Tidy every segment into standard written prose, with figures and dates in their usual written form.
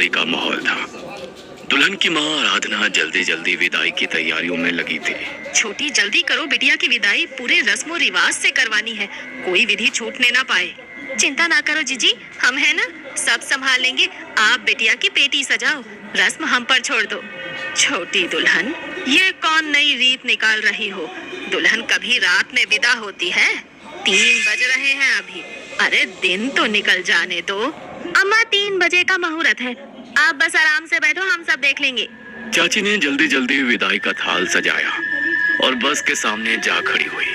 खुशखबरी का माहौल था। दुल्हन की माँ आराधना जल्दी जल्दी विदाई की तैयारियों में लगी थी। छोटी जल्दी करो, बिटिया की विदाई पूरे रस्मों रिवाज से करवानी है, कोई विधि छूटने ना पाए। चिंता ना करो जीजी, हम है ना, सब संभाल लेंगे। आप बिटिया की पेटी सजाओ, रस्म हम पर छोड़ दो। छोटी दुल्हन, ये कौन नई रीत निकाल रही हो? दुल्हन कभी रात में विदा होती है? 3 बज रहे हैं अभी। अरे दिन तो निकल जाने दो। अम्मा 3 बजे का मुहूर्त है, आप बस आराम से बैठो, हम सब देख लेंगे। चाची ने जल्दी जल्दी विदाई का थाल सजाया और बस के सामने जा खड़ी हुई।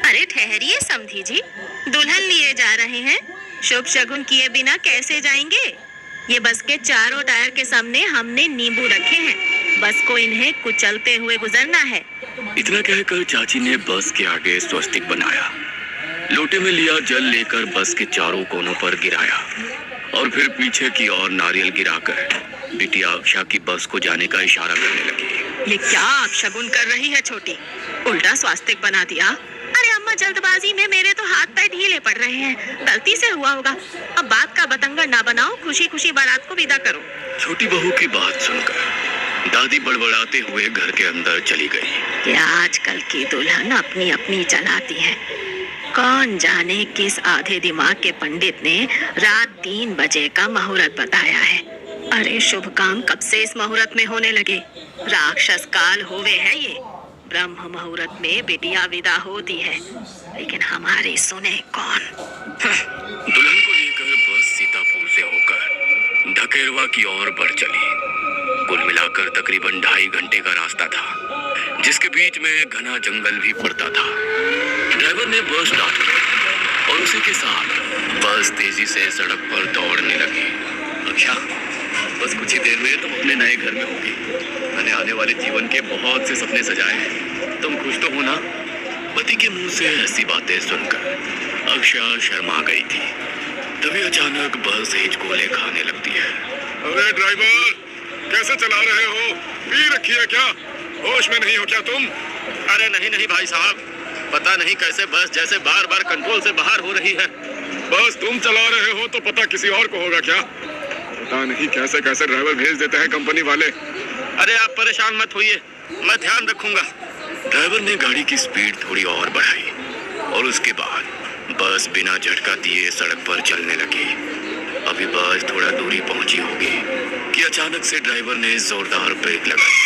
अरे ठहरिए समधी जी, दुल्हन लिए जा रहे हैं, शुभ शगुन किए बिना कैसे जाएंगे? ये बस के चारों टायर के सामने हमने नींबू रखे हैं, बस को इन्हें कुचलते हुए गुजरना है। इतना कहकर चाची ने बस के आगे स्वस्तिक बनाया, लोटे में लिया जल लेकर बस के चारों कोनों पर गिराया और फिर पीछे की ओर नारियल गिराकर बिटिया अक्षा की बस को जाने का इशारा करने लगी। ये क्या आप शगुन कर रही है छोटी? उल्टा स्वास्तिक बना दिया। अरे अम्मा जल्दबाजी में मेरे तो हाथ पैर ढीले पड़ रहे हैं, गलती से हुआ होगा। अब बात का बतंगड़ ना बनाओ, खुशी खुशी बारात को विदा करो। छोटी बहू की बात सुनकर दादी बड़बड़ाते हुए घर के अंदर चली गई। ये आजकल की दुल्हन अपनी अपनी चलाती है, कौन जाने किस आधे दिमाग के पंडित ने रात 3 बजे का मुहूर्त बताया है। अरे शुभ काम कब से इस मुहूर्त में होने लगे? राक्षस काल होवे है ये। ब्रह्म मुहूर्त में बिटिया विदा होती है, लेकिन हमारी सुने कौन? दुल्हन को लेकर बस सीतापुर से होकर ढकेरवा की ओर बढ़ चली। कुल मिलाकर तकरीबन 2.5 घंटे का रास्ता था, जिसके बीच में घना जंगल भी पड़ता था। ड्राइवर ने बस स्टार्ट की और उसी के साथ बस तेजी से सड़क पर दौड़ने लगी। अच्छा, बस कुछ ही देर में तुम अपने नए घर में होगी। मैंने आने वाले जीवन के बहुत से सपने सजाए हैं, तुम खुश तो हो ना? पति के मुंह से ऐसी बातें सुनकर अक्षा शर्मा गई थी। तभी अचानक बस हिचकोले खाने लगती है। अरे ड्राइवर, कैसे चला रहे हो? पी रखी है क्या? होश में नहीं हो क्या तुम? अरे नहीं नहीं भाई साहब, पता नहीं कैसे बस जैसे बार बार कंट्रोल से बाहर हो रही है। बस तुम चला रहे हो तो पता किसी और को होगा क्या? पता नहीं कैसे कैसे ड्राइवर भेज देते हैं कंपनी वाले। अरे आप परेशान मत होइए, मैं ध्यान रखूंगा। ड्राइवर ने गाड़ी की स्पीड थोड़ी और बढ़ाई और उसके बाद बस बिना झटका दिए सड़क पर चलने लगी। अभी बस थोड़ा दूरी पहुंची होगी कि अचानक से ड्राइवर ने जोरदार ब्रेक लगाई,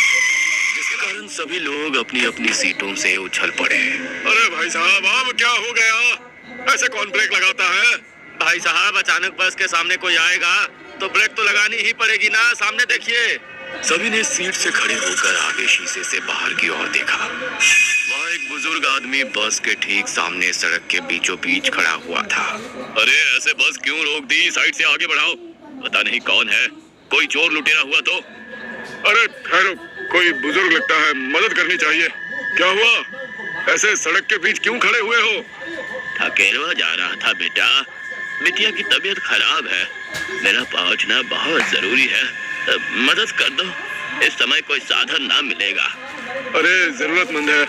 जिसके कारण सभी लोग अपनी अपनी सीटों से उछल पड़े। अरे भाई साहब, अब क्या हो गया? ऐसे कौन ब्रेक लगाता है? भाई साहब, अचानक बस के सामने कोई आएगा तो ब्रेक तो लगानी ही पड़ेगी ना। सामने देखिए। सभी ने सीट से खड़े होकर आगे शीशे से बाहर की ओर देखा। वहाँ एक बुजुर्ग आदमी बस के ठीक सामने सड़क के बीचों बीच खड़ा हुआ था। अरे ऐसे बस क्यों रोक दी? साइड से आगे बढ़ाओ। पता नहीं कौन है, कोई चोर लुटेरा हुआ तो? अरे ठहरो, कोई बुजुर्ग लगता है, मदद करनी चाहिए। क्या हुआ? ऐसे सड़क के बीच क्यों खड़े हुए हो? ढकेरवा जा रहा था बेटा, बिटिया की तबीयत खराब है, मेरा पहुंचना बहुत जरूरी है, मदद कर दो। इस समय कोई साधन ना मिलेगा। अरे जरूरतमंद है,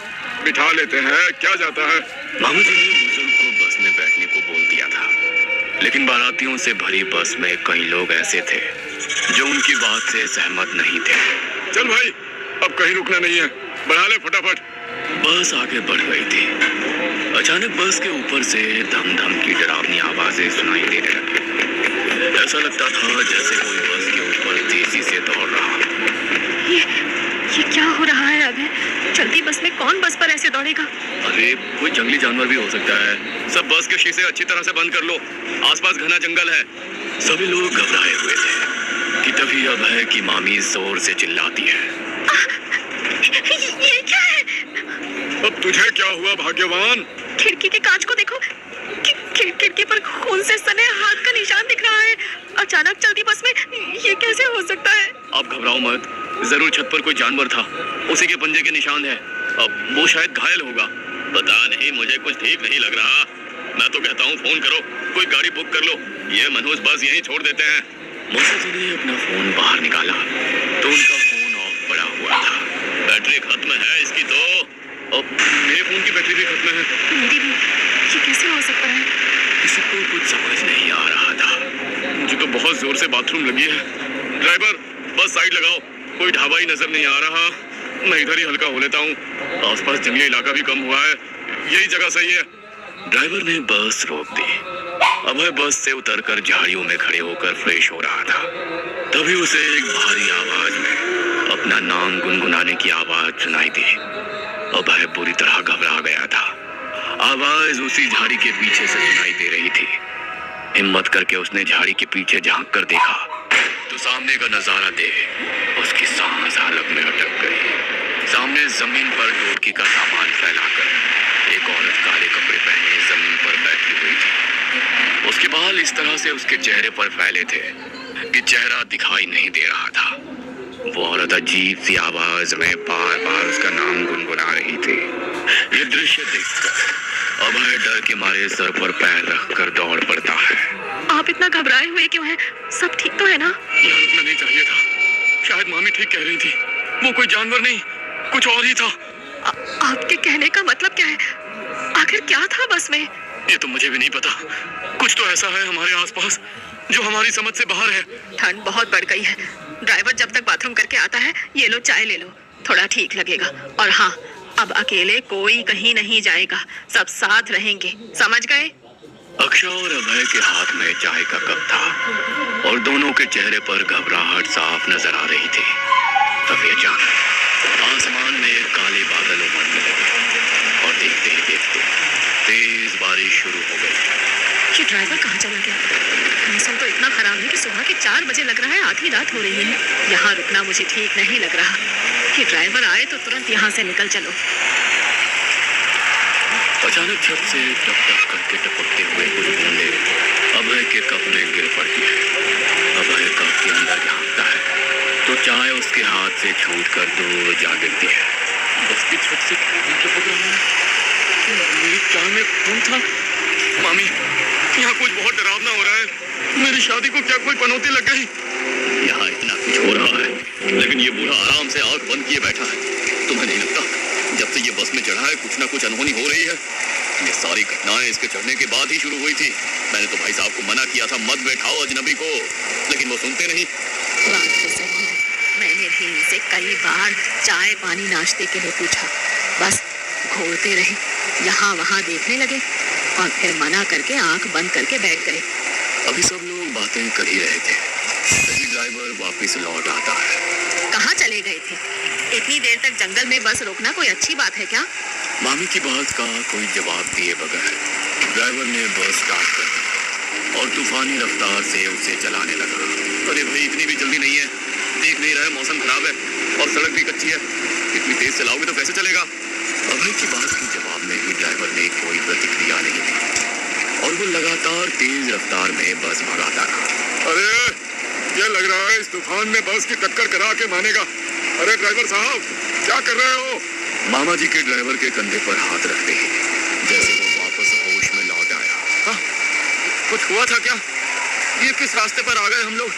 बिठा लेते हैं, क्या जाता है? मामू जी ने बुजुर्ग को बस में बैठने को बोल दिया था, लेकिन बारातियों से भरी बस में कई लोग ऐसे थे जो उनकी बात से सहमत नहीं थे। चल भाई, अब कहीं रुकना नहीं है, बढ़ा ले फटाफट। बस आगे बढ़ गई थी। अचानक बस के ऊपर से धम धम की डरावनी आवाजें सुनाई देने लगी। ऐसा लगता था जैसे कोई बस के ऊपर तेजी से दौड़ रहा। ये क्या हो रहा है? अबे चलती बस में कौन बस पर ऐसे दौड़ेगा? अरे कोई जंगली जानवर भी हो सकता है। सब बस के शीशे अच्छी तरह से बंद कर लो, आसपास घना जंगल है। सभी लोग घबराए हुए थे कि तभी अभय की मामी जोर से चिल्लाती है। ये क्या है? अब तुझे क्या हुआ भाग्यवान? खिड़की के कांच को देखो, खिड़की पर खून से सने हाथ का निशान दिख रहा है। अचानक चलती बस में ये कैसे हो सकता है? आप घबराओ मत, जरूर छत पर कोई जानवर था, उसी के पंजे के निशान है। अब वो शायद घायल होगा। पता नहीं, मुझे कुछ ठीक नहीं लग रहा। मैं तो कहता हूँ फोन करो, कोई गाड़ी बुक कर लो, ये मनहूस बस यहीं छोड़ देते हैं। मौसा जी ने अपना फोन बाहर निकाला तो उनका फोन ऑफ पड़ा हुआ था। बैटरी खत्म है इसकी तो। अब मेरे फोन की बैटरी भी खत्म है। मेरी भी। ये कैसे हो सकता है? किसी को कुछ समझ नहीं आ रहा था। मुझे तो बहुत जोर से बाथरूम लगी है, ड्राइवर, बस साइड लगाओ, कोई ढाबा ही नजर नहीं आ रहा। मैं इधर ही हल्का हो लेता हूँ, आसपास जंगली इलाका भी कम हुआ है, यही जगह सही है। ड्राइवर ने बस रोक दी। अभय बस से उतरकर झाड़ियों में खड़े होकर फ्रेश हो रहा था। तभी उसे एक भारी आवाज में अपना नाम गुनगुनाने की आवाज सुनाई दी। अभय बुरी तरह घबरा गया था। आवाज उसी झाड़ी के पीछे से सुनाई दे रही थी। हिम्मत करके उसने झाड़ी के पीछे झांक कर देखा तो सामने का नजारा देख उसकी सांस हलक में अटक गई। सामने जमीन पर ढोलकी का सामान फैलाकर एक औरत काले कपड़े पहने जमीन पर बैठी हुई थी। उसके बाल इस तरह से उसके चेहरे पर फैले थे कि चेहरा दिखाई नहीं दे रहा था। वो औरत अजीब सी आवाज में बार बार उसका नाम गुनगुना रही थी। ये दृश्य देखकर अभय डर के मारे सर पर पैर रखकर दौड़ पड़ता है। आप इतना घबराए हुए क्यों हैं? सब ठीक तो है ना? यहाँ रुकना नहीं चाहिए था, शायद मामी ठीक कह रही थी, वो कोई जानवर नहीं कुछ और ही था। आपके कहने का मतलब क्या है? आखिर क्या था बस में? ये तो मुझे भी नहीं पता, कुछ तो ऐसा है हमारे आसपास जो हमारी समझ से बाहर है। ठंड बहुत बढ़ गई है। ड्राइवर जब तक बाथरूम करके आता है, ये लो चाय ले लो, थोड़ा ठीक लगेगा। और हाँ, अब अकेले कोई कहीं नहीं जाएगा, सब साथ रहेंगे, समझ गए? अक्षय और अभय के हाथ में चाय का कप था और दोनों के चेहरे पर घबराहट साफ नजर आ रही थी। तभी अचानक आसमान में काले बादल उमड़ने लगे और देखते ही देखते तेज बारिश शुरू हो गई। ये ड्राइवर कहाँ चला गया? मौसम तो इतना खराब है कि सुबह के 4 बजे लग रहा है आधी रात हो रही है। यहाँ रुकना मुझे ठीक नहीं लग रहा। कि ड्राइवर आए तो तुरंत यहाँ से निकल चलो। अचानक छत से टप टप करके टपकते हुए कुछ बूंदे अभय के कप में गिर पड़ती है। अभय कप के अंदर झांकता है तो चाय उसके हाथ से छूट कर दूर जा गिरती है। बस की छत से खून टपक रहा है। मेरी चाय में खून था। मामी, यहाँ कुछ बहुत डरावना हो रहा है, मेरी शादी को क्या कोई पनौती लग गई? यहाँ इतना कुछ हो रहा है लेकिन ये बूढ़ा आराम से आंख बंद किए बैठा है। तुम्हें नहीं लगता जब से ये बस में चढ़ा है कुछ ना कुछ अनहोनी हो रही है? ये सारी घटनाएं इसके चढ़ने के बाद ही शुरू हुई थी। मैंने तो भाई साहब को मना किया था मत बैठाओ अजनबी को, लेकिन वो सुनते नहीं। बात तो सही है, मैंने भी इनसे कई बार चाय पानी नाश्ते के लिए पूछा, बस घूरते रहे, यहाँ वहाँ देखने लगे और फिर मना करके आंख बंद करके बैठ गए। अभी सब लोग बातें कर ही रहे थे तभी ड्राइवर वापस लौट आता है। कहाँ चले गए थे? इतनी देर तक जंगल में बस रोकना कोई अच्छी बात है क्या? मामी की बात का कोई जवाब दिए बगैर ड्राइवर ने बस स्टार्ट कर दी और तूफानी रफ्तार से उसे चलाने लगा। अरे भाई, इतनी भी जल्दी नहीं है, देख नहीं रहे मौसम खराब है और सड़क भी कच्ची है, इतनी तेज चलाओगे तो कैसे चलेगा? अभय की बात के जवाब में ही ड्राइवर ने कोई प्रतिक्रिया नहीं दी और वो लगातार तेज रफ्तार में बस भगाता रहा। अरे ये लग रहा है इस तूफान में बस की टक्कर करा के मानेगा। अरे ड्राइवर साहब, क्या कर रहे हो? मामा जी के ड्राइवर के कंधे पर हाथ रखते ही जैसे वो वापस होश में लौट आया। हाँ, कुछ हुआ था क्या? ये किस रास्ते पर आ गए हम लोग?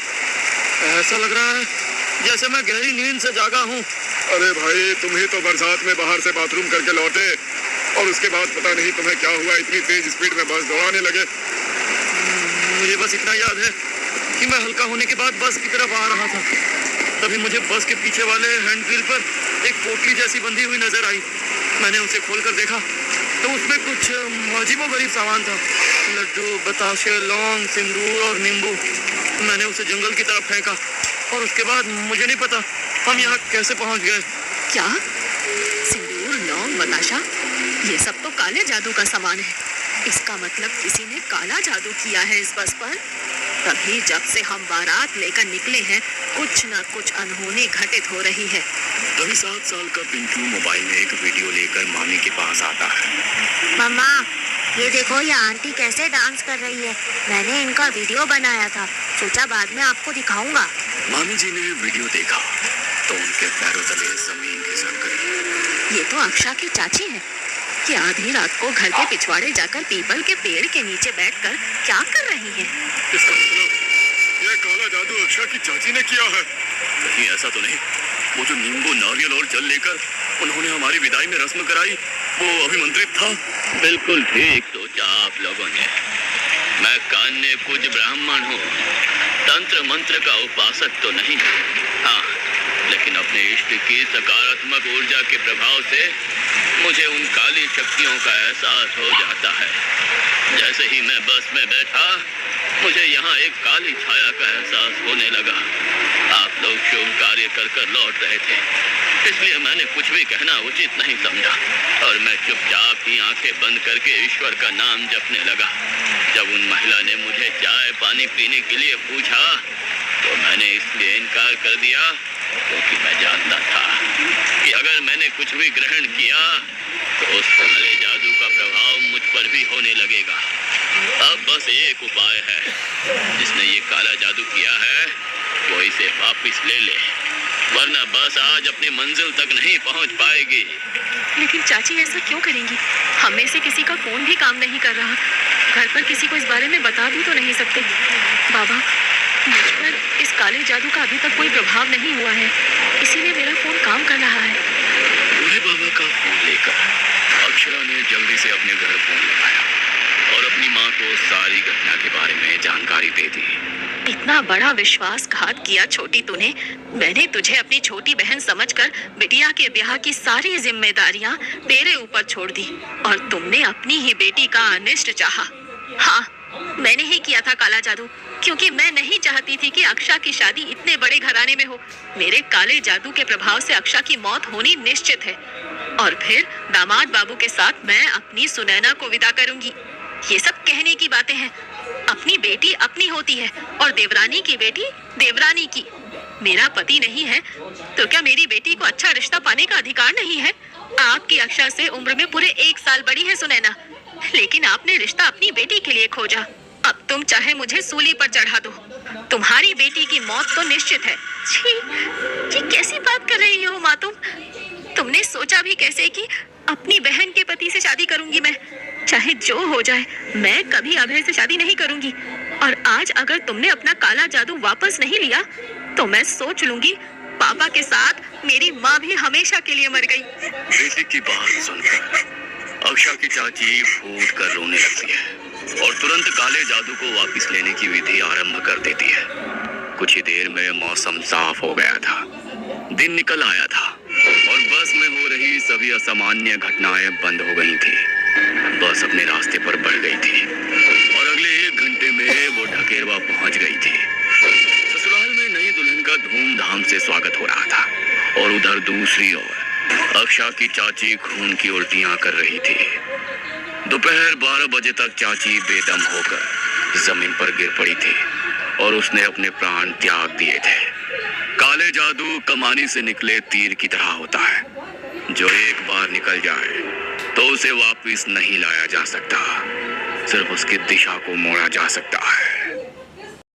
ऐसा लग रहा है जैसे मैं गहरी नींद से जागा हूँ। अरे भाई, तुम्हें तो बरसात में बाहर से बाथरूम करके लौटे और उसके बाद पता नहीं तुम्हें क्या हुआ, इतनी तेज स्पीड में बस दौड़ाने लगे। मुझे बस इतना याद है कि मैं हल्का होने के बाद बस की तरफ आ रहा था, तभी मुझे बस के पीछे वाले हैंड ग्रिल पर एक पोटली जैसी बंधी हुई नजर आई। मैंने उसे खोलकर देखा तो उसमें कुछ अजीबोगरीब सामान था, लड्डू, बताशे, लौंग, सिंदूर और नींबू। मैंने उसे जंगल की तरफ फेंका और उसके बाद मुझे नहीं पता हम यहाँ कैसे पहुँच गए। क्या? सिंदूर, लौंग, बताशा, ये सब तो काले जादू का सामान है। इसका मतलब किसी ने काला जादू किया है इस बस पर। तभी जब से हम बारात लेकर निकले हैं कुछ न कुछ अनहोनी घटित हो रही है। तभी 7 साल का पिंटू मोबाइल में एक वीडियो लेकर मामी के पास आता है। मम्मा, ये देखो, ये आंटी कैसे डांस कर रही है। मैंने इनका वीडियो बनाया था, सोचा बाद में आपको दिखाऊंगा। मामी जी ने वीडियो देखा तो उनके पैरों तले जमीन खिसक गई। ये तो अक्षा की चाची है कि आधी रात को घर के पिछवाड़े जाकर पीपल के पेड़ के नीचे बैठकर क्या कर रही हैं? इसका मतलब ये काला जादू अक्षा की चाची ने किया है। कहीं ऐसा तो नहीं वो जो नींबू, नारियल और जल लेकर उन्होंने हमारी विदाई में रस्म कराई, वो अभिमंत्रित था? बिल्कुल ठीक सोचा आप लोगों ने। मैं कन्या कुछ ब्राह्मण हूँ, तंत्र मंत्र का उपासक तो नहीं, हाँ, लेकिन अपने इष्ट की सकारात्मक ऊर्जा के प्रभाव से मुझे उन काली शक्तियों का एहसास हो जाता है। जैसे ही मैं बस में बैठा, मुझे यहाँ एक काली छाया का एहसास होने लगा। आप लोग शुभ कार्य कर लौट रहे थे, इसलिए मैंने कुछ भी कहना उचित नहीं समझा और मैं चुपचाप ही आंखें बंद करके ईश्वर का नाम जपने लगा। जब उन महिला ने मुझे चाय पानी पीने के लिए पूछा तो मैंने इसलिए इनकार कर दिया क्योंकि मैं जानता था कि अगर मैंने कुछ भी ग्रहण किया तो उस काले जादू का प्रभाव मुझ पर भी होने लगेगा। अब बस एक उपाय है, जिसने ये काला जादू किया है वो इसे वापस ले ले, वरना बस आज अपनी मंजिल तक नहीं पहुंच पाएगी। लेकिन चाची ऐसा क्यों करेंगी? हम में से किसी का फोन भी काम नहीं कर रहा। घर पर किसी को इस बारे में बता भी तो नहीं सकते। बाबा, मुझ पर इस काले जादू का अभी तक कोई प्रभाव नहीं हुआ है, इसीलिए मेरा फोन काम कर रहा है। बूढ़े बाबा का फोन लेकर अक्षरा ने जल्दी से अपने घर फोन लगाया और अपनी माँ को सारी घटना के बारे में जानकारी दे दी। इतना बड़ा विश्वासघात किया छोटी तूने। मैंने तुझे अपनी छोटी बहन समझकर बिटिया के ब्याह की सारी जिम्मेदारियां तेरे ऊपर छोड़ दी और तुमने अपनी ही बेटी का अनिष्ट चाहा। हाँ, मैंने ही किया था काला जादू, क्योंकि मैं नहीं चाहती थी कि अक्षा की शादी इतने बड़े घराने में हो। मेरे काले जादू के प्रभाव से अक्षा की मौत होनी निश्चित है और फिर दामाद बाबू के साथ मैं अपनी सुनैना को विदा करूंगी। ये सब कहने की बातें हैं। अपनी बेटी अपनी होती है और देवरानी की बेटी देवरानी की। मेरा पति नहीं है तो क्या मेरी बेटी को अच्छा रिश्ता पाने का अधिकार नहीं है? आपकी अक्षा से उम्र में पूरे 1 साल बड़ी है सुनैना, लेकिन आपने रिश्ता अपनी बेटी के लिए खोजा। अब तुम चाहे मुझे सूली पर चढ़ा दो, तुम्हारी बेटी की मौत तो निश्चित है। छी, ये कैसी बात कर रही हो माँ तुम? तुमने सोचा भी कैसे कि अपनी बहन के पति से शादी करूंगी मैं? चाहे जो हो जाए, मैं कभी अभय से शादी नहीं करूंगी। और आज अगर तुमने अपना काला जादू वापस नहीं लिया तो मैं सोच लूंगी पापा के साथ मेरी माँ भी हमेशा के लिए मर गई। बेटी की बात सुनकर अक्षा की चाची फूट कर रोने लगती है और तुरंत काले जादू को वापस लेने की विधि आरंभ कर देती है। कुछ ही देर में मौसम साफ हो गया था, दिन निकल आया था और बस में हो रही सभी असामान्य घटनाएं बंद हो गई थी। बस अपने रास्ते पर बढ़ गई थी और अगले 1 घंटे में वो ढकेरवा पहुंच गई थी। ससुराल में नई दुल्हन का धूमधाम से स्वागत हो रहा था और उधर दूसरी ओर अक्षा की चाची खून की उल्टियां कर रही थी। दोपहर 12 बजे तक चाची बेदम होकर जमीन पर गिर पड़ी थी और उसने अपने प्राण त्याग दिए थे। काले जादू कमानी से निकले तीर की तरह होता है, जो एक बार निकल जाए तो उसे वापस नहीं लाया जा सकता, सिर्फ उसकी दिशा को मोड़ा जा सकता है।